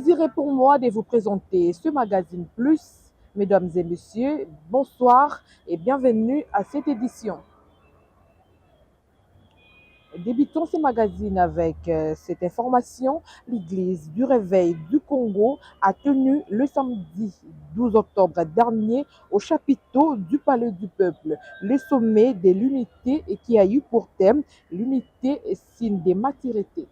plaisir est pour moi de vous présenter ce magazine Plus. Mesdames et messieurs, bonsoir et bienvenue à cette édition. Débutons ce magazine avec cette information. L'Église du Réveil du Congo a tenu le samedi 12 octobre dernier au chapiteau du Palais du Peuple le sommet de l'unité et qui a eu pour thème l'unité est signe de maturité.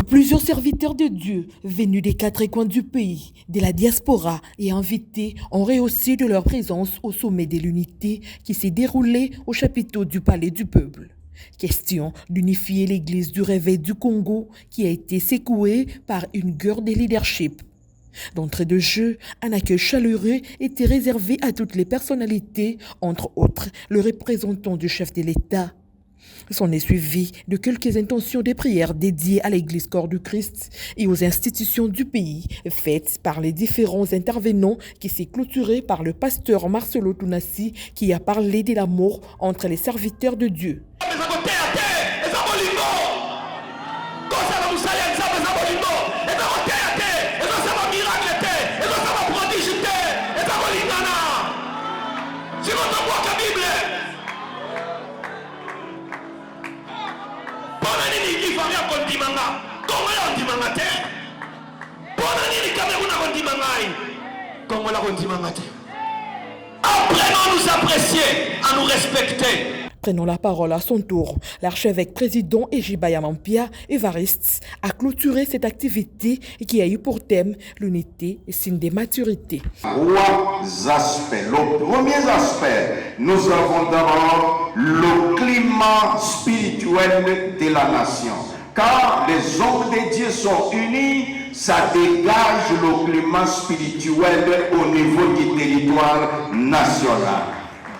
Plusieurs serviteurs de Dieu venus des quatre coins du pays, de la diaspora et invités ont rehaussé de leur présence au sommet de l'unité qui s'est déroulé au chapiteau du Palais du Peuple. Question d'unifier l'Église du Réveil du Congo qui a été secouée par une guerre de leadership. D'entrée de jeu, un accueil chaleureux était réservé à toutes les personnalités, entre autres le représentant du chef de l'État. S'en est suivi de quelques intentions de prière dédiées à l'Église Corps du Christ et aux institutions du pays, faites par les différents intervenants qui s'est clôturé par le pasteur Marcelo Tunasi qui a parlé de l'amour entre les serviteurs de Dieu. Apprenons à nous apprécier, à nous respecter. Prenant la parole à son tour, l'archevêque président Ejibaya Mampia Évariste a clôturé cette activité qui a eu pour thème l'unité et signe de maturité. Trois aspects. Le premier aspect, nous avons d'abord le climat spirituel de la nation. Quand les hommes de Dieu sont unis, ça dégage le climat spirituel au niveau du territoire national.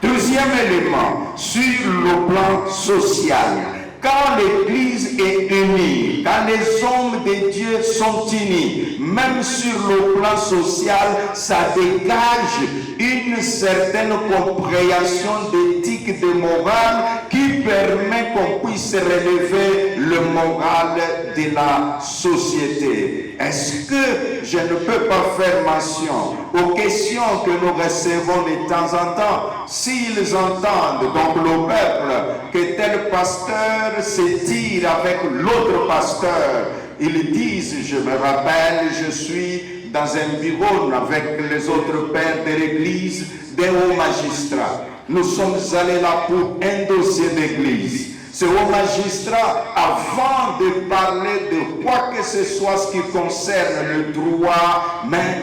Deuxième élément, sur le plan social, quand l'Église est unie, quand les hommes de Dieu sont unis, même sur le plan social, ça dégage une certaine compréhension d'éthique, de morale qui permet qu'on puisse relever le moral de la société. Est-ce que je ne peux pas faire mention aux questions que nous recevons de temps en temps? S'ils entendent donc le peuple que tel pasteur se tire avec l'autre pasteur, ils disent, je me rappelle, je suis dans un bureau avec les autres pères de l'église, des hauts magistrats. Nous sommes allés là pour un dossier d'église. Ce haut magistrat, avant de parler de quoi que ce soit ce qui concerne le droit, mais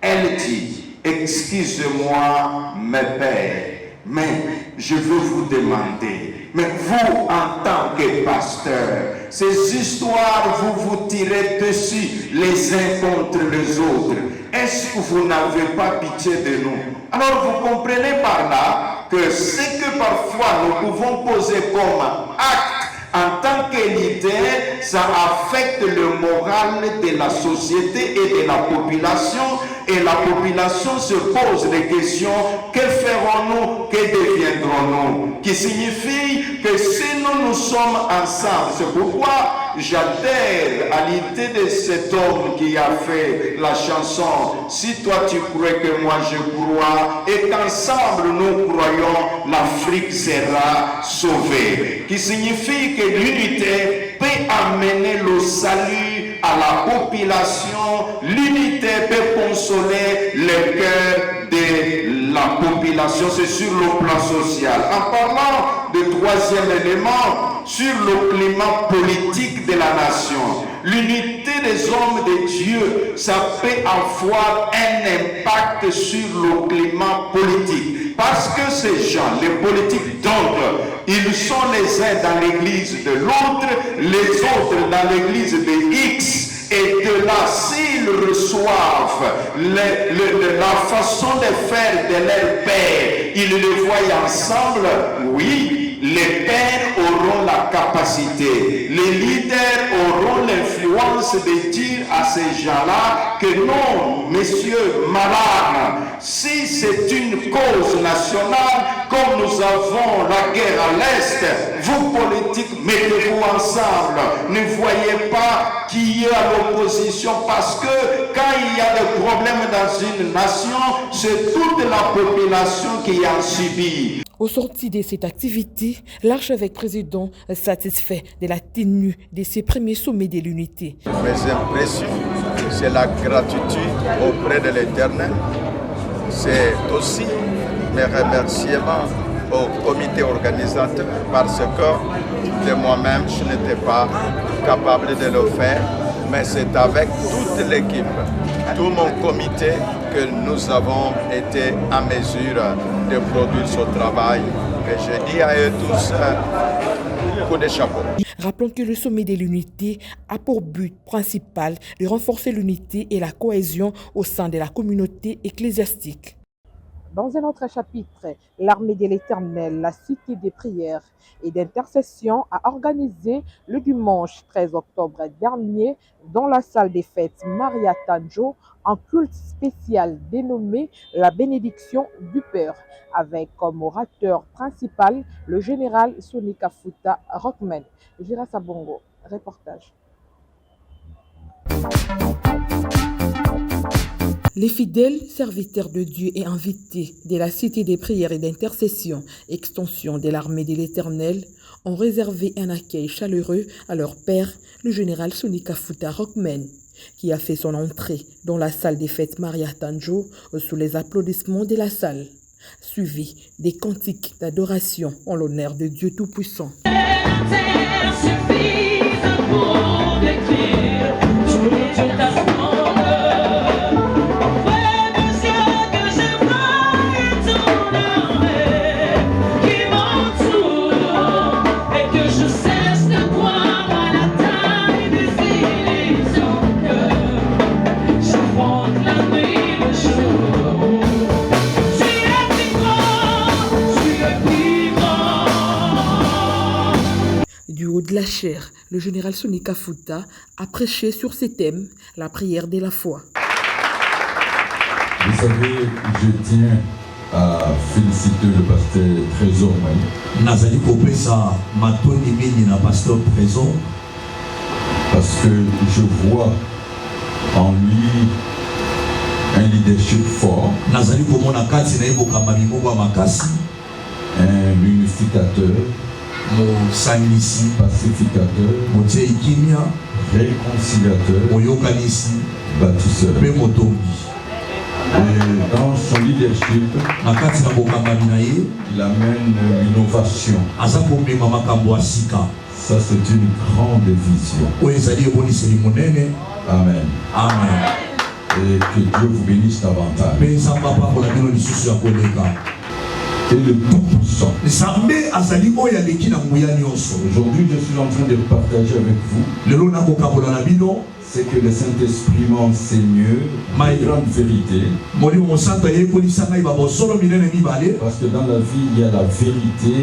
elle dit, excusez-moi mes pères, mais je veux vous demander, mais vous en tant que pasteur, ces histoires, vous vous tirez dessus les uns contre les autres. Est-ce que vous n'avez pas pitié de nous? Alors vous comprenez par là que ce que parfois nous pouvons poser comme acte en tant que leader, ça affecte le moral de la société et de la population. Et la population se pose des questions, que ferons-nous, que deviendrons-nous? Qui signifie que si nous sommes ensemble, c'est pourquoi j'adhère à l'idée de cet homme qui a fait la chanson « Si toi tu crois que moi je crois » et qu'ensemble nous croyons, l'Afrique sera sauvée. Qui signifie que l'unité peut amener le salut à la population, l'unité peut consoler le cœur de la population, c'est sur le plan social. En parlant de troisième élément, sur le climat politique de la nation, l'unité des hommes de Dieu, ça peut avoir un impact sur le climat politique. Parce que ces gens, les politiques, donc, ils sont les uns dans l'église de l'autre, les autres dans l'église de X. Et de là, s'ils reçoivent la façon de faire de leur père, ils le voient ensemble, oui, les pères auront la capacité, les leaders auront l'influence de dire à ces gens-là que non, messieurs, madame, si c'est une cause nationale, comme nous avons la guerre à l'Est, vous politiques, mettez-vous ensemble. Ne voyez pas qui est à l'opposition, parce que quand il y a des problèmes dans une nation, c'est toute la population qui en subit. Au sorti de cette activité, l'archevêque président est satisfait de la tenue de ses premiers sommets de l'unité. Mes impressions, c'est la gratitude auprès de l'Éternel. C'est aussi mes remerciements au comité organisateur, parce que de moi-même, je n'étais pas capable de le faire, mais c'est avec toute l'équipe, tout mon comité, que nous avons été en mesure de produire ce travail. Et je dis à eux tous, coup de chapeau. Rappelons que le sommet de l'unité a pour but principal de renforcer l'unité et la cohésion au sein de la communauté ecclésiastique. Dans un autre chapitre, l'armée de l'Éternel, la cité des prières et d'intercession, a organisé le dimanche 13 octobre dernier dans la salle des fêtes Maria Tanjo un culte spécial dénommé la bénédiction du Père, avec comme orateur principal le général Soni Kafuta Rockman. Gira Sabongo, reportage. Les fidèles serviteurs de Dieu et invités de la cité des prières et d'intercession, extension de l'armée de l'Éternel, ont réservé un accueil chaleureux à leur père, le général Soni Kafuta Rockman, qui a fait son entrée dans la salle des fêtes Maria Tanjo sous les applaudissements de la salle, suivi des cantiques d'adoration en l'honneur de Dieu Tout-Puissant. Du haut de la chair, le général Soni Kafuta a prêché sur ces thèmes, la prière de la foi. Vous savez, je tiens à féliciter le pasteur Trésor Maï. Nazali kopesa matoni mingi na pasteur Trésor, parce que je vois en lui un leadership fort, nazali komona kati na yebokamba mimoko ya makasi, un unificateur, mosanisi, pacificateur, motie ikimia, réconciliateur, moyokanisi, bâtisseur. pe motongi. Et dans son leadership, Na kati na bokambami na ye, il amène l'innovation. aza komema makambo ya sika. Ça, c'est une grande vision. Oyo ezali eboniseli monene. Amen. Amen. Et que Dieu vous bénisse davantage. Mpe nzambe apambola bino lisusu ya koleka. Et le Tout-Puissant. Nzambe azali oyo aleki na nguya nyonso. Aujourd'hui, je suis en train de partager avec vous Lelo nakokabola na bino c'est que le Saint-Esprit m'enseigne Ma- une grande vérité. molimo mosantu ayekolisa ngai babosolo minene mibale. Parce que dans la vie, il y a la vérité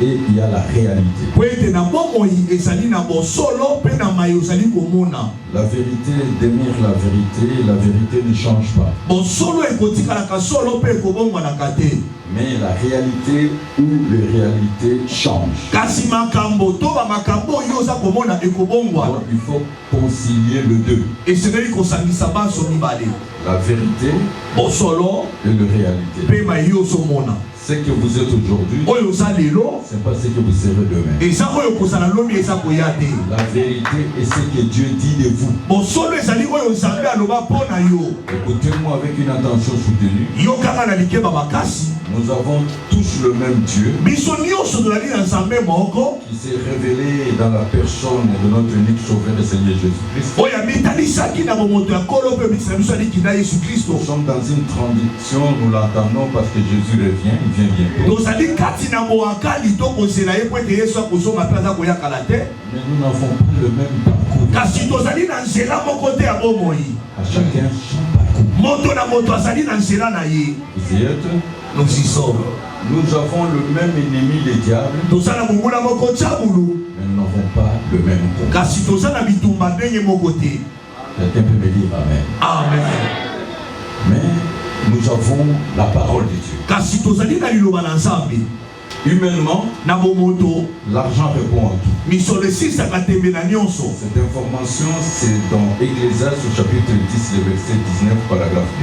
et il y a la réalité. Po ete na bomoi ezali na bosolo mpe na mai ozali komona. La vérité demeure la vérité ne change pas. Bosolo ekotikalaka solo mpe ekobongwanaka te. Mais la réalité ou les réalités changent. Kasi makambo to bamakambo oyo oza komona ekobongwana. Donc il faut concilier le deux. Esengeli kosangisa banso mibale. La vérité Bosolo et la réalité. mpe mai yo ozomona. Ce que vous êtes aujourd'hui, Oyo oza lelo c'est pas ce que vous serez demain. eza oyo kozala lobi eza koya te. La vérité est ce que Dieu dit de vous. Bosolo ezali oyo nzambe aloba mpo na yo. Écoutez-moi avec une attention soutenue. Yokanga na likeba makasi. Nous avons tous le même Dieu Biso nyonso tozali na nzambe moko qui s'est révélé dans la personne de notre unique Sauveur et Seigneur Jésus-Christ. oyo amitanisaki na bomoto ya kolo mpe mitisa biso aliki na yesu kristo. Nous sommes dans une transition, nous l'entendons parce que Jésus revient, il vient bientôt. tozali kati na boakali to kozela ye po ete yesu akozonga mpe aza koyakala te. Mais nous n'avons pas le même parcours. kasi tozali na nzela moko te ya bomoi. À chacun son parcours. moto na moto azali na nzela na ye. Vous y êtes? nous y sommes. Nous avons le même ennemi, le diable, toza na monguna moko tiabulu mais nous n'avons pas le même combat. kasi toza na bitumba ndenge moko te. Quelqu'un peut me dire Amen. Amen. Mais nous avons la parole de Dieu. kasi tozali na liloba na nzambe. Humainement, l'argent répond à tout. Cette information, c'est dans Ecclésiaste au chapitre 10, le verset 19, paragraphe B.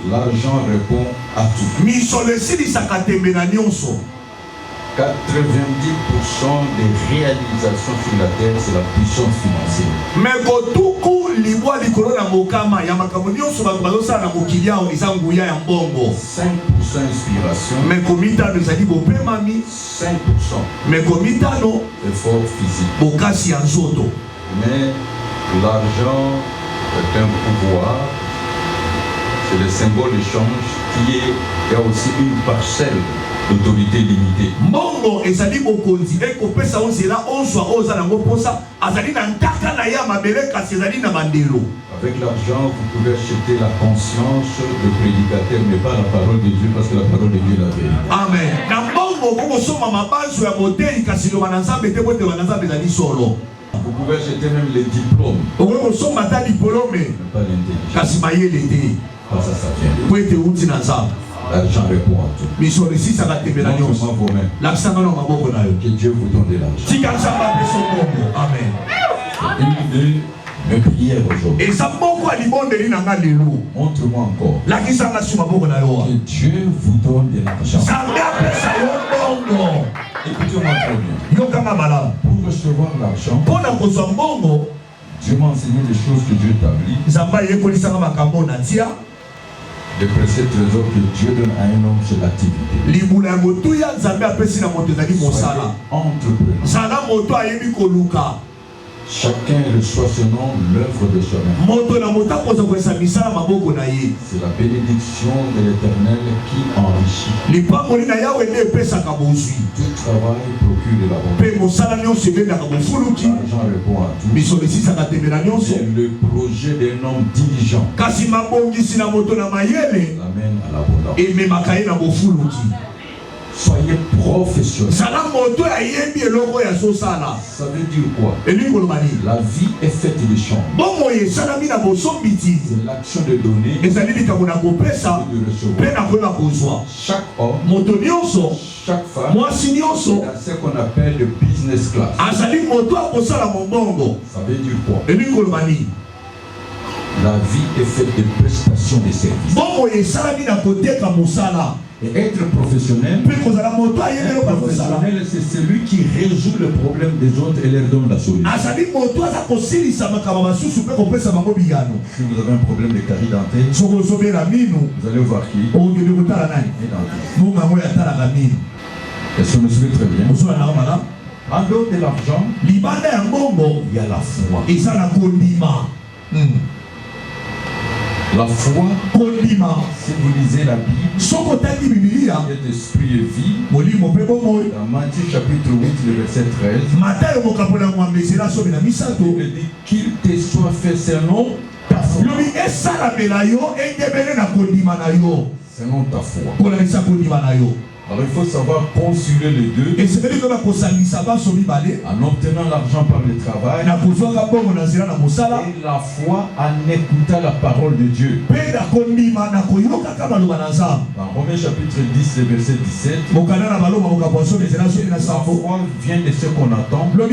L'argent répond à tout. 90% des réalisations sur la terre, c'est la puissance financière. 5% inspiration, 5% effort physique. Mais l'argent est un pouvoir, c'est le symbole d'échange qui est, il y a aussi une parcelle d'autorité limitée. Avec l'argent, vous pouvez acheter la conscience de prédicateur, mais pas la parole de Dieu, parce que la parole de Dieu est la vérité. Amen. Vous pouvez acheter même les diplômes, mais pas l'intelligence. Ça vient. L'argent répond à tout. Montrez-moi vos mains. Que Dieu vous donne de l'argent. Amen. Mes prières aujourd'hui. Montre-moi encore. Que Dieu vous donne de l'argent. Écoutez-moi très bien. Pour recevoir l'argent, Dieu m'a enseigné des choses que Dieu établit. Le précepte trésor que Dieu donne à un homme, c'est l'activité. Entrepreneur. Chacun reçoit selon l'œuvre de son main. C'est la bénédiction de l'Éternel qui enrichit. Tout travail procure de la bonté. L'argent répond à tout. C'est le projet d'un homme diligent l'amène à l'abondance. Soyez professionnels. Ça veut dire quoi? La vie est faite de champs. C'est l'action de donner et de recevoir. Chaque homme, chaque femme, c'est ce qu'on appelle le business class. Ça veut dire quoi? La vie est faite de prestations de services. Et être professionnel, c'est celui qui résout le problème des autres et leur donne la solution. Si vous avez un problème de carie dentaire, vous allez voir qui? Est-ce que vous me suivez très bien? En dehors de l'argent, il y a la foi. La foi, si vous lisez la Bible, est esprit et vie. Dans Matthieu chapitre 8, le verset 13, il dit qu'il te soit fait selon ta foi. Selon ta foi. Alors il faut savoir concilier les deux en obtenant l'argent par le travail et la foi en écoutant la parole de Dieu. Dans Romains chapitre 10, le verset 17, la foi vient de ce qu'on attend. Ce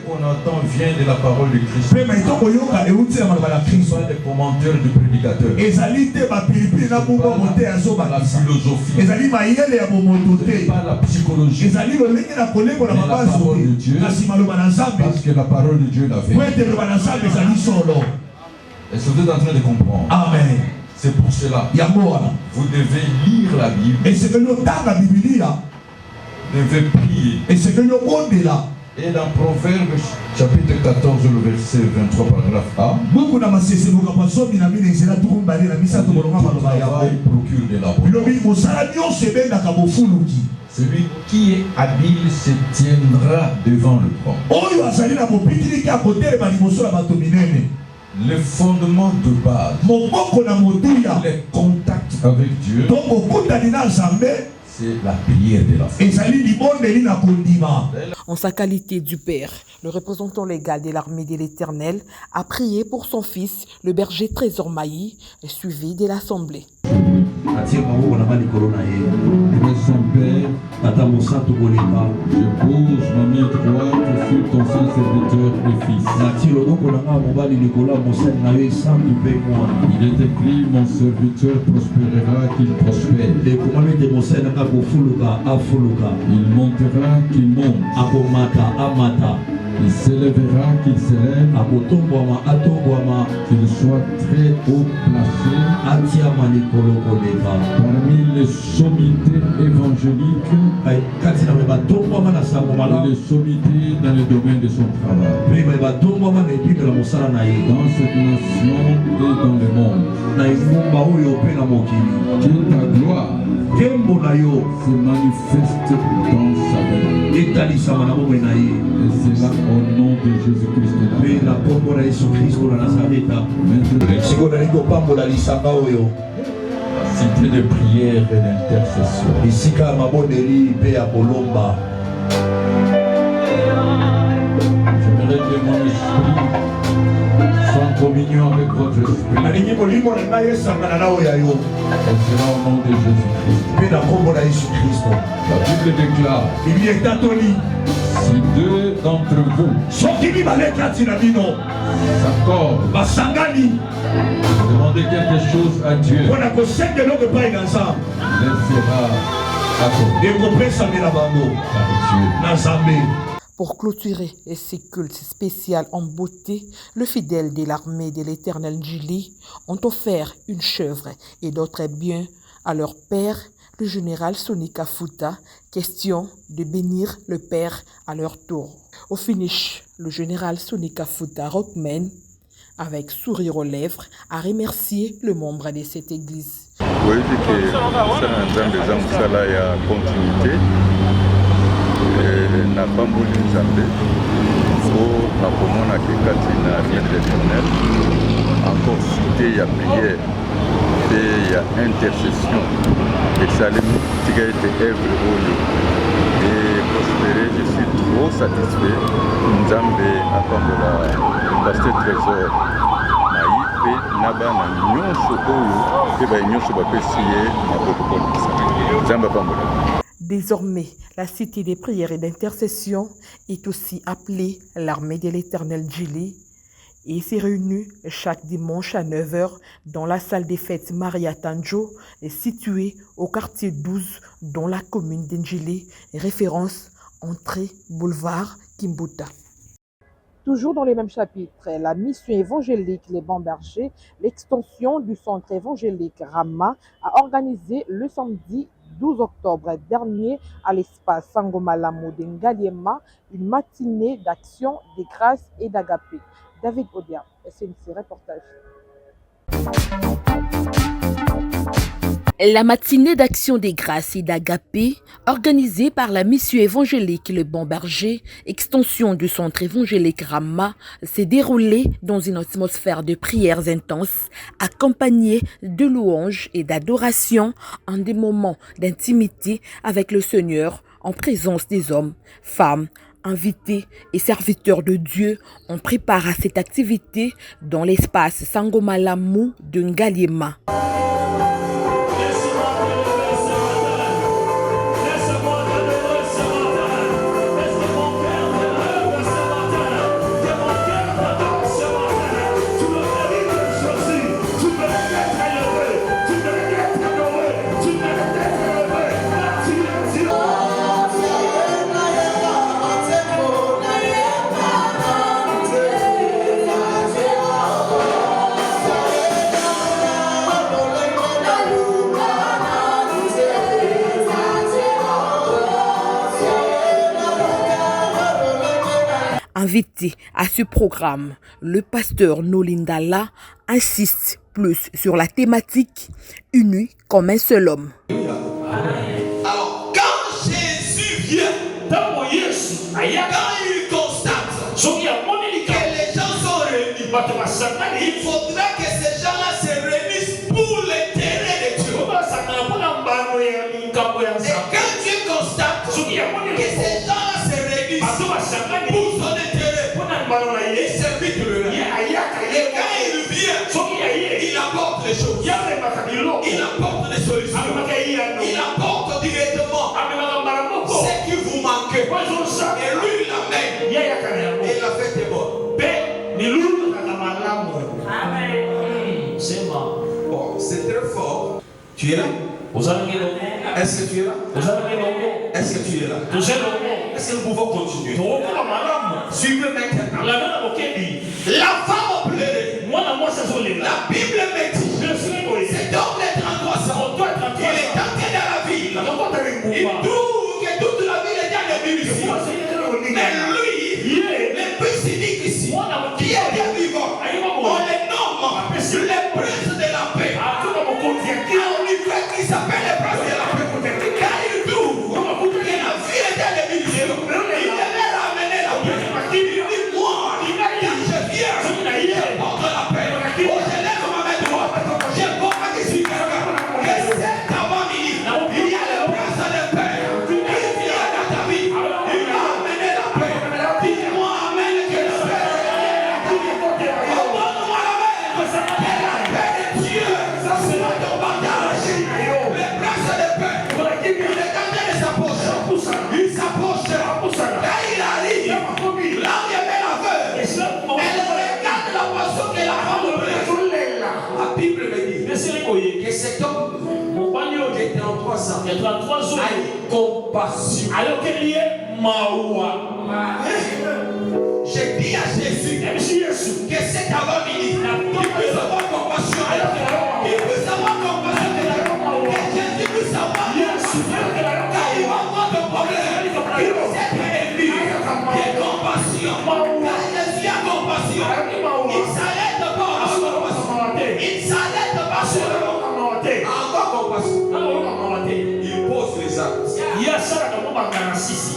qu'on attend vient de la parole de Christ. Soit des commentaires du prédicateur. La philosophie. Pas la psychologie, mais la parole de Dieu, parce que la parole de Dieu est la vérité. Est-ce que vous êtes en train de comprendre? Amen. C'est pour cela vous devez lire la Bible, vous devez prier. Et dans Proverbes chapitre 14, le verset 23, paragraphe A, le travail procure de l'abondance. Celui qui est habile se tiendra devant le trône. Le fondement de base, les contacts avec Dieu, c'est la prière de l'enfant. En sa qualité du Père, le représentant légal de l'armée de l'Éternel a prié pour son fils, le berger Trésor Maï, suivi de l'Assemblée. Saint-Père, je pose ma main droite sur ton saint serviteur et fils. Il est écrit, mon serviteur prospérera qu'il prospère. Il montera qu'il monte. Il s'élèvera qu'il s'élève. Qu'il soit très haut placé parmi les sommités évangéliques et les sommités dans le domaine de son travail. Dans cette nation et dans le monde. Que ta gloire se manifeste dans sa vie. Et c'est là au nom de Jésus-Christ de Nazareth. Cité de prière et d'intercession. J'aimerais que mon esprit soit en communion avec votre esprit. Et c'est là au nom de Jésus-Christ. La Bible déclare, si deux d'entre vous s'accordent, demandez quelque chose à Dieu, il le fera accorder par Dieu. Pour clôturer ces cultes spéciaux en beauté, le fidèle de l'armée de l'Éternel Njili ont offert une chèvre et d'autres biens à leur père, le général Sonny Kafuta, question de bénir le père à leur tour. Au finish, le général Sonny Kafuta Rockman, avec sourire aux lèvres, a remercié le membre de cette église. Oui, que ça a continuité. Na pamboli nzambe po akomona ke kati na vie de l'Éternel encore cité ya prière et ya intercession esalemi tika ete œuvre oyo et prospéré. Je suis trop satisfait. Nzambe apambola université Trésor Maï pe na bana nyonso oyo pe ba nyonso bapesi ye maboko kolisa nzambe apambola. Désormais, la cité des prières et d'intercession est aussi appelée l'armée de l'Éternel Njili et s'est réunie chaque dimanche à 9h dans la salle des fêtes Maria Tanjo, située au quartier 12 dans la commune d'Njili, référence entrée boulevard Kimbuta. Toujours dans les mêmes chapitres, la mission évangélique Les Bons Bergers, l'extension du centre évangélique Rama, a organisé le samedi 12 octobre dernier à l'espace Sangomalamu de Ngaliema une matinée d'action, de grâce et d'agapé. David Odia, SNC Reportage. La matinée d'action des grâces et d'agapé, organisée par la mission évangélique Le Bon Berger, extension du centre évangélique Rama, s'est déroulée dans une atmosphère de prières intenses, accompagnée de louanges et d'adoration en des moments d'intimité avec le Seigneur en présence des hommes, femmes, invités et serviteurs de Dieu. On prépare à cette activité dans l'espace Sangomalamu de Ngaliema. Invité à ce programme, le pasteur Nolindala insiste plus sur la thématique unie comme un seul homme. Alors, quand Jésus vient, quand il constate que les gens sont réunis, il faudra que ces gens-là se réunissent pour l'intérêt de Dieu. Et des choses. Il apporte des solutions. Il apporte directement ce qui vous manquait. Et lui, il l'amène. Et la fête est bonne. Bon, c'est très fort. Tu es là? Est-ce que tu es là? Est-ce que tu es là? Est-ce que nous pouvons continuer? Suivez maintenant. La femme pleurait. La Bible me dit, cet homme de 33 ans, il est entré dans la ville. Il trouve que toute la ville est dans les munitions. Mais lui, le plus cynique ici, qui est bien vivant, on les nomme les princes de la paix. On y fait qui s'appelle les princes de la paix. Car il trouve que la ville est dans les munitions. Il devait ramener la paix. Il dit, moi, quand je viens, je porte la paix. Je lève ma main droite. Je vois que je suis quelqu'un. Et cet avant-midi, il y a le prince de paix. Il vient dans ta vie. Il va amener la paix. Dis-moi, amène que la paix. Donne-moi la main. Et la paix de Dieu sera ton bagage. Le prince de paix, il est dans sa poche. Il s'approche. Quand il arrive, là où il y avait la veuve, elle regarde la poisson que la femme brûle. La Bible me dit que cet homme qui était en 3 ans a eu compassion. Alors qu'il y est Maoua. J'ai dit à Jésus que cet avant-midi, il puisse avoir compassion. Il puisse avoir compassion. Que Jésus puisse avoir compassion. Quand il va avoir ton problème, il puisse être ému. De compassion. Quand Jésus a compassion, il ne s'arrête pas à la compassion. Il ne s'arrête pas sur le monde. Encore compassion. Il pose les actes.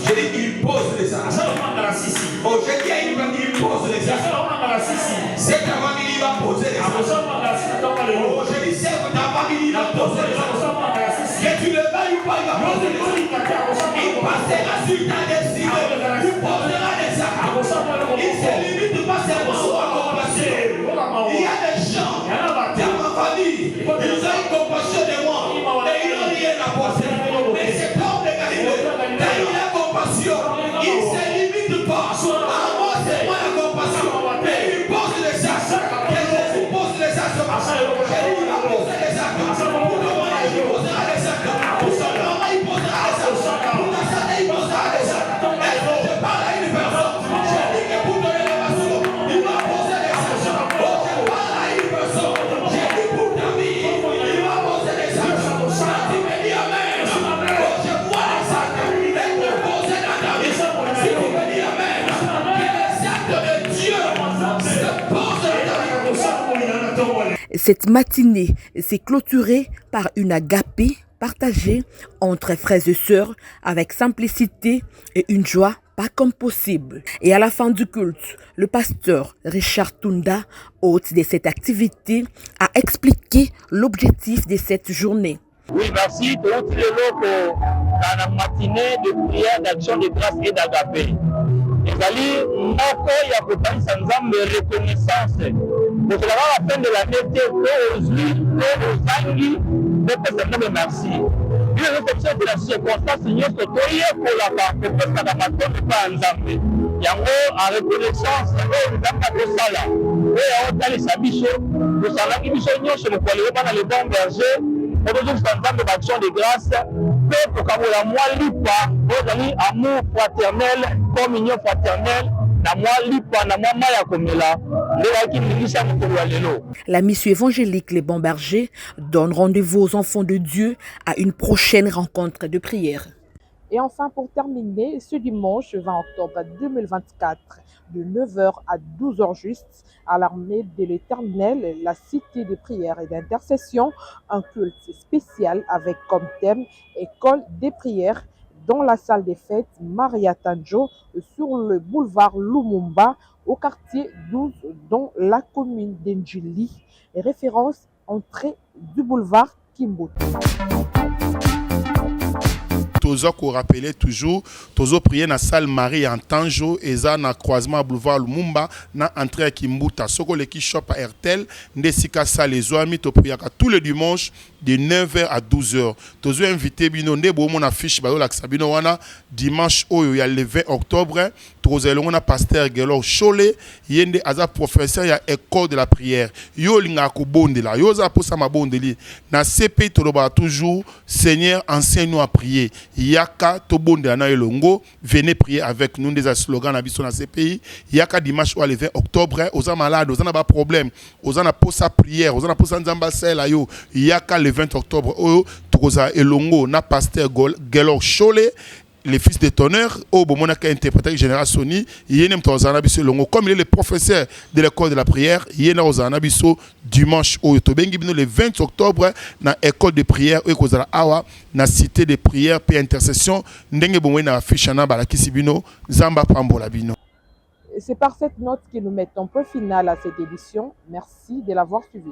J'ai dit qu'il pose les actes. Oh, j'ai dit à il pose les actes. Cet avant-midi, il va poser les actes. Oh, j'ai dit cet avant-midi, il va poser les actes. Que tu le veuilles ou pas, il va poser les actes. Il passera sur ta destinée. Il posera les actes. Il se limite pas seulement à compassion. Il y a des gens dans ma famille, ils ont une compassion de moi. Et ils n'ont rien à poser. Mais cet homme de Galilée, quand il a compassion, il ne se limite pas. À moi, c'est moi la compassion. Mais il pose les actes. Que Jésus pose les actes. Il va poser les actes. Pour le moment, il posera les actes. Pour le moment, il posera les actes. Pour la santé, il posera les actes. Est-ce que je parle à une personne? J'ai dit que pour donner la passion, il va poser les actes. Oh, je parle à une personne. J'ai dit pour ta vie, il va poser les actes. Quand tu me dis amen, oh, je vois les actes. Et te poser dans ta vie. Si tu me dis amen, que les actes de Dieu se posent dans ta vie. Cette matinée s'est clôturée par une agapée partagée entre frères et sœurs avec simplicité et une joie pas comme possible. Et à la fin du culte, le pasteur Richard Tunda, hôte de cette activité, a expliqué l'objectif de cette journée. Oui, merci. Donc, dans la matinée de prière, d'action de grâce et d'agapé. ezali moko ya kotalisa nzambe reconnaissance kozolaka la fin de l'année te to ozwi to ozangi bopesa nzambe merci bino ezopesaka na circonstance nyonso toyekolaka kopesaka matondo mpa ya nzambe yango en reconnaissance oyo nzambe akosala oyo aotalisa biso tosalaki biso nyonso mokolo ebana le bon berger tozozongisa nzambe baction de grâce mpe tokabola mwa lipa ozali amour fraternel communion fraternelle na mwa lipa na mwa mai ya komela ndekaki ndingisa mokolo ya lelo. La mission évangélique Les Bons Bergers donne rendez-vous aux enfants de Dieu à une prochaine rencontre de prière. Et enfin, pour terminer, ce dimanche 20 octobre 2024, de 9h à 12h juste, à l'armée de l'Éternel, la cité de prière et d'intercession, un culte spécial avec comme thème École des prières dans la salle des fêtes Maria Tanjo sur le boulevard Lumumba au quartier 12 dans la commune d'Endjili. Référence entrée du boulevard Kimbutu. tozo ko rappeler toujours tozo prier na salle Marie en Tanjo eza na croisement boulevard Lumumba na entrée à Kimbuta soko le ki shop à RTL ndesika salle ezwami to priaka tous les dimanches de 9h à 12h. Tozo invité bino nde bo mon affiche ba yo la sabino wana dimanche oyo ya le 20 octobre tozo elongo pasteur Gelor Chole yende aza professeur ya école de la prière yo linga ko bondela yo za posa mabondeli na CP toloba toujours Seigneur enseigne-nous à prier yaka to bondela na elongo venez prier avec nous des slogans na biso na CPI yaka dimanche o le 20 octobre oza malade oza na ba problème oza na posa prière oza na posa nzamba sela yo yaka le 20 octobre oyo tokoza elongo na pasteur Gelor Chole les fils de tonnerre au Bomonaka interpréteur général Sony yenem tozana biso longo comme il est le professeur de l'école de la prière yena ozana biso dimanche au tobengi bino le 20 octobre na école de prière o kozala awa na cité de prière et intercession ndenge bomwe na affiche na balakisi bino zamba pambola bino. C'est par cette note que nous mettons point final à cette édition. Merci de l'avoir suivi.